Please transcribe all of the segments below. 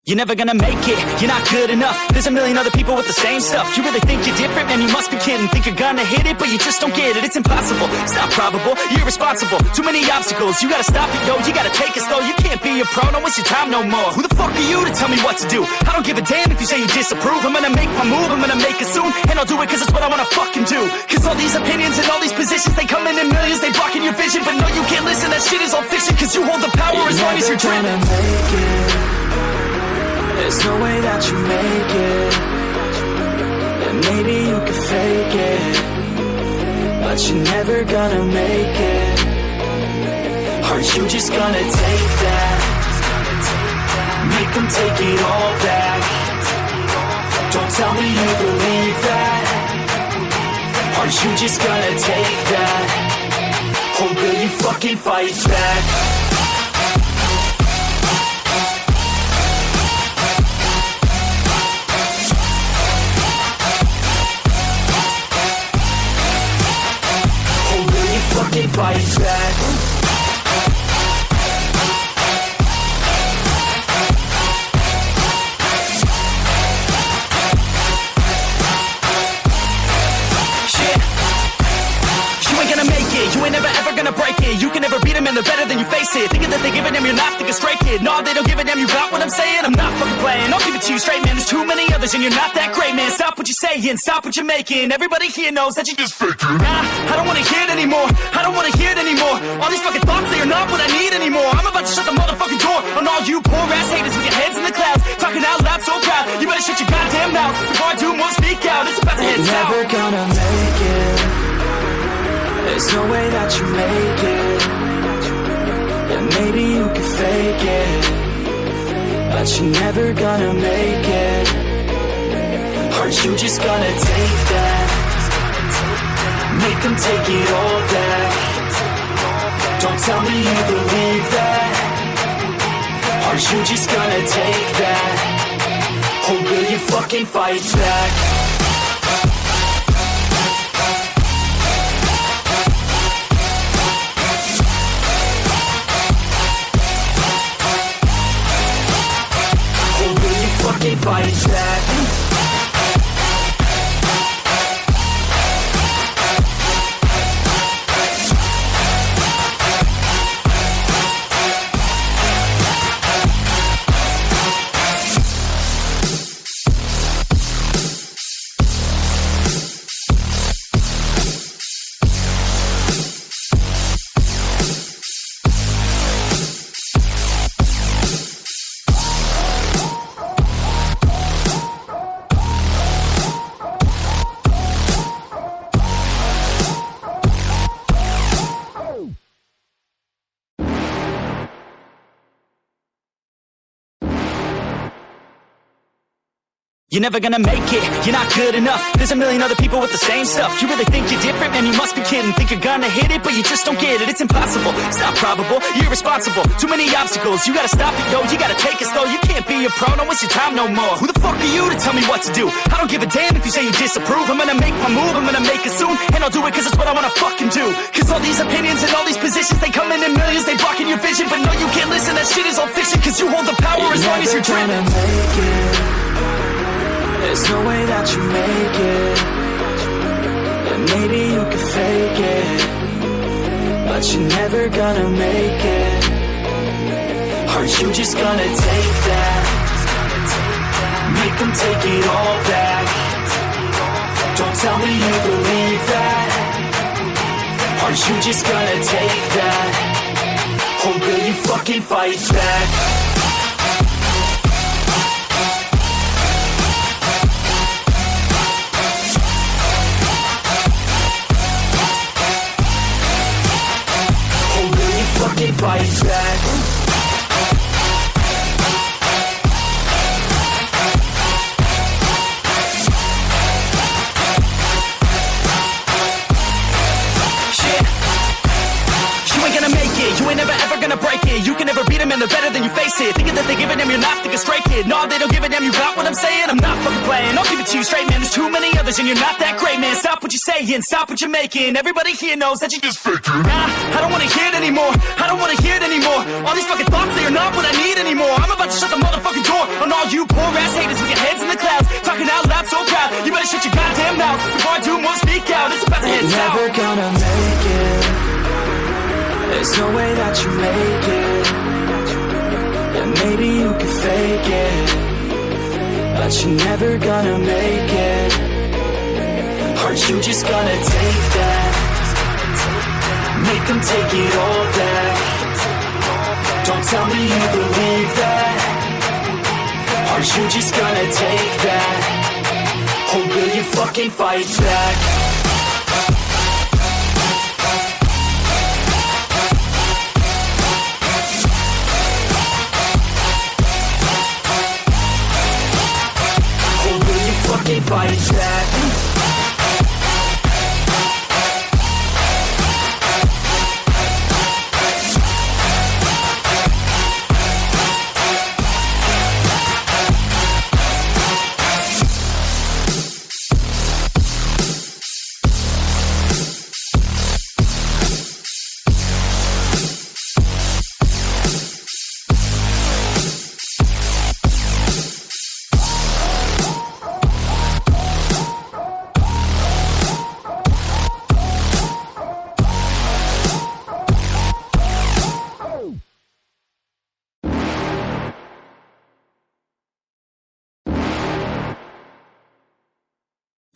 You're never gonna make it, you're not good enough. There's a million other people with the same stuff. You really think you're different? Man, you must be kidding. Think you're gonna hit it, but you just don't get it. It's impossible, it's not probable, you're irresponsible. Too many obstacles, you gotta stop it, yo. You gotta take it slow, you can't be a pro. Don't waste your time no more. Who the fuck are you to tell me what to do? I don't give a damn if you say you disapprove. I'm gonna make my move, I'm gonna make it soon. And I'll do it cause it's what I wanna fucking do. Cause all these opinions and all these positions, they come in millions, they blocking your vision. But no, you can't listen, that shit is all fiction. Cause you hold the power as long as you're dreaming. There's no way that you make it. And maybe you could fake it, but you're never gonna make it. Are you just gonna take that? Make them take it all back. Don't tell me you believe that. Are you just gonna take that? Or will you fucking fight back? Fight back. You ain't never ever gonna break it. You can never beat them and they're better than you face it. Thinking that they give a damn, you're not thinking straight, kid. No, they don't give a damn, you got what I'm saying? I'm not fucking playing, I'll give it to you straight, man. There's too many others and you're not that great, man. Stop what you're saying, stop what you're making. Everybody here knows that you just faking. Nah, I don't wanna hear it anymore, I don't wanna hear it anymore. All these fucking thoughts, they are not what I need anymore. I'm about to shut the motherfucking door on all you poor ass haters with your heads in the clouds, talking out loud so proud. You better shut your goddamn mouth before I do more, speak out. It's about to head south. You're never gonna make it. There's no way that you make it. And maybe you could fake it, but you're never gonna make it. Are you just gonna take that? Make them take it all back. Don't tell me you believe that. Are you just gonna take that? Or will you fucking fight back? Fight back. You're never gonna make it, you're not good enough. There's a million other people with the same stuff. You really think you're different? Man, you must be kidding. Think you're gonna hit it, but you just don't get it. It's impossible, it's not probable, you're irresponsible. Too many obstacles, you gotta stop it, yo. You gotta take it slow, you can't be a pro. Don't waste your time no more. Who the fuck are you to tell me what to do? I don't give a damn if you say you disapprove. I'm gonna make my move, I'm gonna make it soon. And I'll do it cause it's what I wanna fucking do. Cause all these opinions and all these positions, they come in millions, they blocking your vision. But no, you can't listen, that shit is all fiction. Cause you hold the power as long as you're dreaming. There's no way that you make it. And maybe you could fake it, but you're never gonna make it. Are you just gonna take that? Make them take it all back. Don't tell me you believe that. Are you just gonna take that? Or will you fucking fight back? Fight back. You ain't never ever gonna break it. You can never beat him them and they're better than you face it. Thinking that they give a damn, you're not thinking straight, kid. No, they don't give a damn, you got what I'm saying? I'm not fucking playing, I'll give it to you straight, man. There's too many others and you're not that great, man. Stop what you're saying, stop what you're making. Everybody here knows that you just faking. Nah, I don't wanna hear it anymore, I don't wanna hear it anymore. All these fucking thoughts, they are not what I need anymore. I'm about to shut the motherfucking door on all you poor ass haters with your heads in the clouds, talking out loud so proud. You better shut your goddamn mouth before I do more speak out. It's about to head south. Never gonna make it. There's no way that you make it. And maybe you can fake it, but you're never gonna make it. Aren't you just gonna take that? Make them take it all back. Don't tell me you believe that. Aren't you just gonna take that? Or will you fucking fight back? Fucking fight back.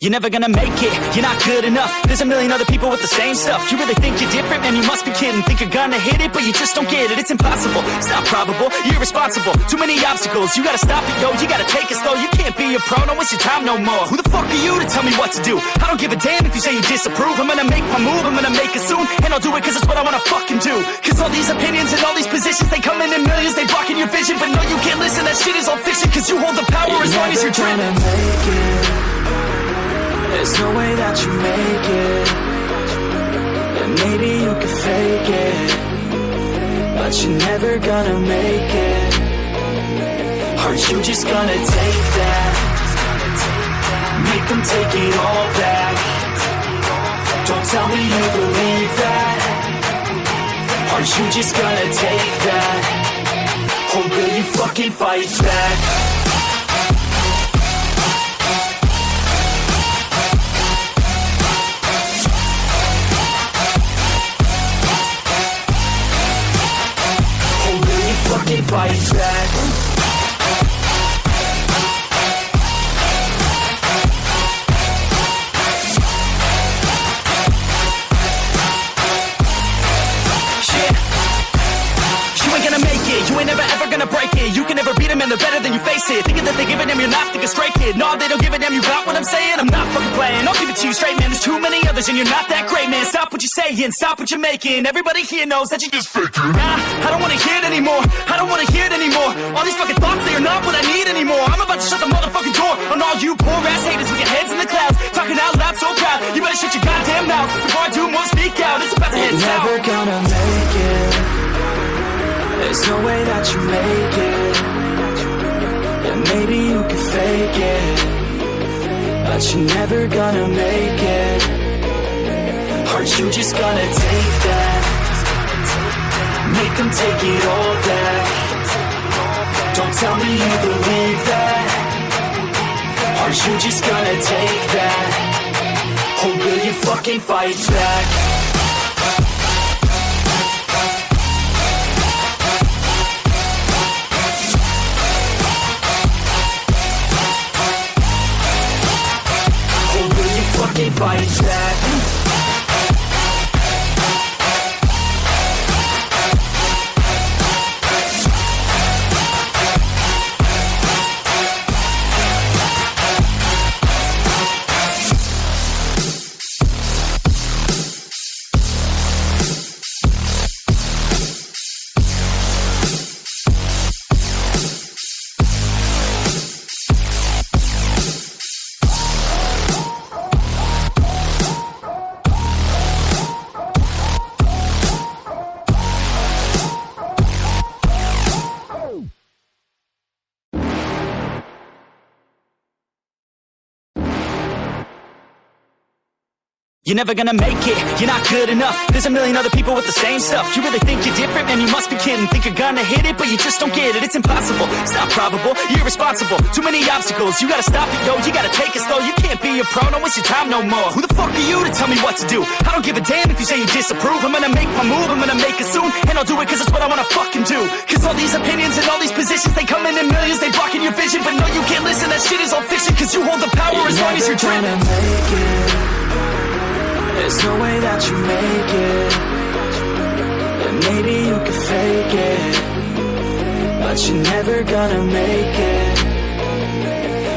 You're never gonna make it, you're not good enough. There's a million other people with the same stuff. You really think you're different? Man, you must be kidding. Think you're gonna hit it, but you just don't get it. It's impossible, it's not probable, you're irresponsible. Too many obstacles, you gotta stop it, yo. You gotta take it slow, you can't be a pro. Don't waste your time no more. Who the fuck are you to tell me what to do? I don't give a damn if you say you disapprove. I'm gonna make my move, I'm gonna make it soon. And I'll do it cause it's what I wanna fucking do. Cause all these opinions and all these positions, they come in millions, they blocking your vision. But no, you can't listen, that shit is all fiction. Cause you hold the power as long as you're dreaming. There's no way that you make it. And maybe you can fake it, but you're never gonna make it. Aren't you just gonna take that? Make them take it all back. Don't tell me you believe that. Aren't you just gonna take that? Or will you fucking fight back? Fight back. You ain't gonna make it, you ain't never ever gonna break it. You can never beat them and they're better than you face it. Thinking that they give a damn, you're not thinking straight, kid. No, they don't give a damn, you got what I'm saying? I'm not fucking playing, I'll give it to you straight, man. There's too many others and you're not that great, man. Stop what you're saying, stop what you're making. Everybody here knows that you just faking. Nah, I don't wanna hear it anymore, I don't wanna hear it anymore. All these fucking thoughts, they are not what I need anymore. I'm about to shut the motherfucking door on all you poor ass haters with your heads in the clouds, talking out loud so proud. You better shut your goddamn mouth before I do more speak out. It's about to head south. Never gonna make it. There's no way that you make it. And maybe you can fake it, but you're never gonna make it. Aren't you just gonna take that? Make them take it all back. Don't tell me you believe that. Aren't you just gonna take that? Or will you fucking fight back? Fight back. You're never gonna make it, you're not good enough. There's a million other people with the same stuff. You really think you're different? Man, you must be kidding. Think you're gonna hit it, but you just don't get it. It's impossible, it's not probable, you're irresponsible. Too many obstacles, you gotta stop it, yo. You gotta take it slow, you can't be a pro. Don't waste your time no more. Who the fuck are you to tell me what to do? I don't give a damn if you say you disapprove. I'm gonna make my move, I'm gonna make it soon. And I'll do it cause it's what I wanna fucking do. Cause all these opinions and all these positions, they come in millions, they blocking your vision. But no, you can't listen, that shit is all fiction. Cause you hold the power as long as you're dreaming. There's no way that you make it. And maybe you could fake it, but you're never gonna make it.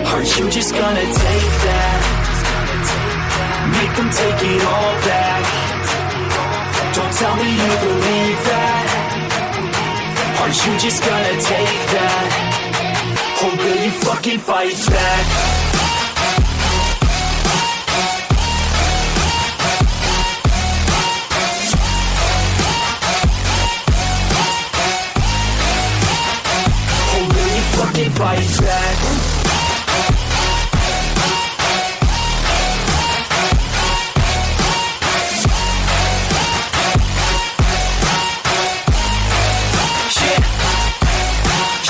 Are you just gonna take that? Make them take it all back. Don't tell me you believe that. Are you just gonna take that? Or will you fucking fight back? Fight back.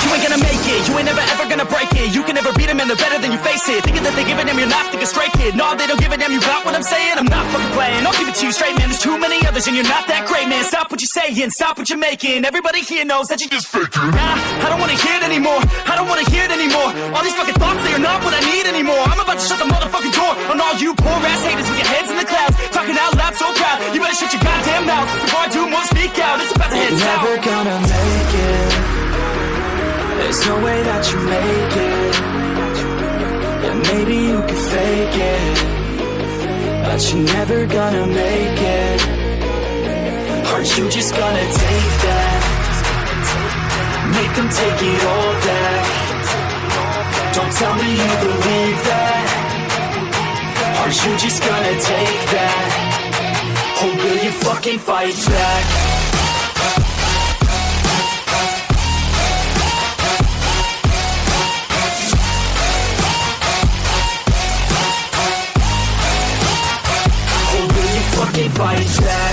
You ain't gonna make it, you ain't never ever gonna break it. You can never beat them and they're better than you face it. Thinking that they give a damn, you're not, think a straight kid. No, they don't give a damn, you got what I'm saying? I'm not fucking playing, I'll give it to you straight, man. There's too many others and you're not that great, man. Stop what you're saying, stop what you're making. Everybody here knows that you just faking. Nah, I don't wanna hear it anymore, I don't wanna hear it anymore. All these fucking thoughts, they are not what I need anymore. I'm about to shut the motherfucking door on all you poor ass haters with your heads in the clouds, talking out loud so proud. You better shut your goddamn mouth before I do more speak out. It's about to head south. You're never gonna make it. There's no way that you make it. And maybe you could fake it, but you're never gonna make it. Are you just gonna take that? Make them take it all back. Don't tell me you believe that. Are you just gonna take that? Or will you fucking fight back? Fight back.